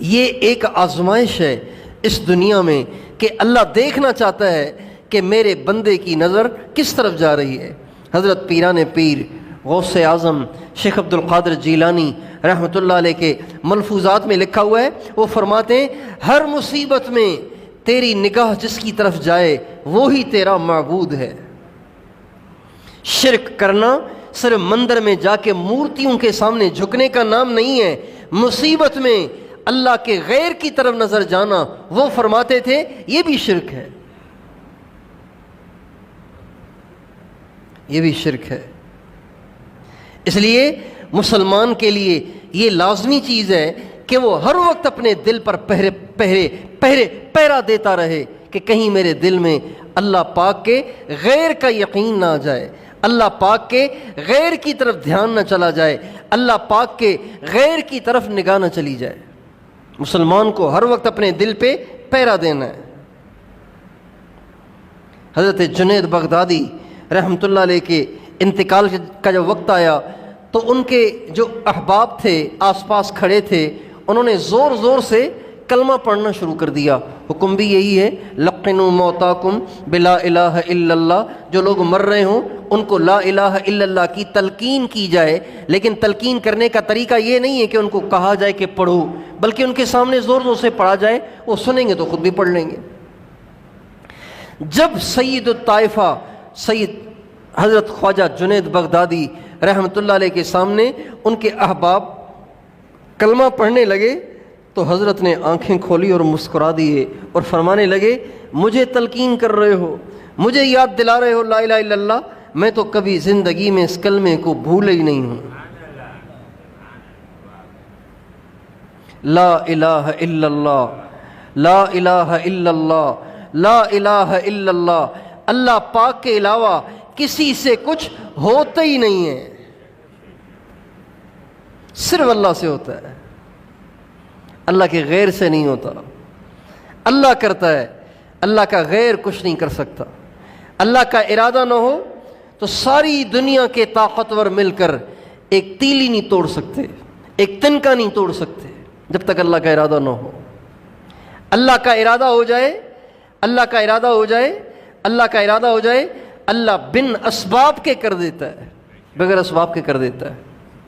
یہ ایک آزمائش ہے اس دنیا میں کہ اللہ دیکھنا چاہتا ہے کہ میرے بندے کی نظر کس طرف جا رہی ہے۔ حضرت پیران پیر غوث اعظم شیخ عبد القادر جیلانی رحمۃ اللہ علیہ کے ملفوظات میں لکھا ہوا ہے، وہ فرماتے ہیں ہر مصیبت میں تیری نگاہ جس کی طرف جائے وہی تیرا معبود ہے۔ شرک کرنا صرف مندر میں جا کے مورتیوں کے سامنے جھکنے کا نام نہیں ہے، مصیبت میں اللہ کے غیر کی طرف نظر جانا، وہ فرماتے تھے یہ بھی شرک ہے، یہ بھی شرک ہے۔ اس لیے مسلمان کے لیے یہ لازمی چیز ہے کہ وہ ہر وقت اپنے دل پر پہرا دیتا رہے کہ کہیں میرے دل میں اللہ پاک کے غیر کا یقین نہ آ جائے، اللہ پاک کے غیر کی طرف دھیان نہ چلا جائے، اللہ پاک کے غیر کی طرف نگاہ نہ چلی جائے۔ مسلمان کو ہر وقت اپنے دل پہ پہرا دینا ہے۔ حضرت جنید بغدادی رحمۃ اللہ علیہ کے انتقال کا جب وقت آیا تو ان کے جو احباب تھے آس پاس کھڑے تھے، انہوں نے زور زور سے کلمہ پڑھنا شروع کر دیا۔ حکم بھی یہی ہے لقنوا موتاکم بلا الہ الا اللہ، جو لوگ مر رہے ہوں ان کو لا الہ الا اللہ کی تلقین کی جائے، لیکن تلقین کرنے کا طریقہ یہ نہیں ہے کہ ان کو کہا جائے کہ پڑھو، بلکہ ان کے سامنے زور زور سے پڑھا جائے، وہ سنیں گے تو خود بھی پڑھ لیں گے۔ جب سید الطائفہ سید حضرت خواجہ جنید بغدادی رحمۃ اللہ علیہ کے سامنے ان کے احباب کلمہ پڑھنے لگے تو حضرت نے آنکھیں کھولی اور مسکرا دیے اور فرمانے لگے مجھے تلقین کر رہے ہو، مجھے یاد دلا رہے ہو لا الہ الا اللہ، میں تو کبھی زندگی میں اس کلمے کو بھولے ہی نہیں ہوں۔ لا الہ الا اللہ، لا الہ الا اللہ، لا الہ الا اللہ، اللہ پاک کے علاوہ کسی سے کچھ ہوتا ہی نہیں ہے، صرف اللہ سے ہوتا ہے، اللہ کے غیر سے نہیں ہوتا۔ اللہ کرتا ہے، اللہ کا غیر کچھ نہیں کر سکتا۔ اللہ کا ارادہ نہ ہو تو ساری دنیا کے طاقتور مل کر ایک تیلی نہیں توڑ سکتے، ایک تنکا نہیں توڑ سکتے جب تک اللہ کا ارادہ نہ ہو۔ اللہ کا ارادہ ہو جائے، اللہ کا ارادہ ہو جائے، اللہ کا ارادہ ہو جائے، اللہ بن اسباب کے کر دیتا ہے، بغیر اسباب کے کر دیتا ہے۔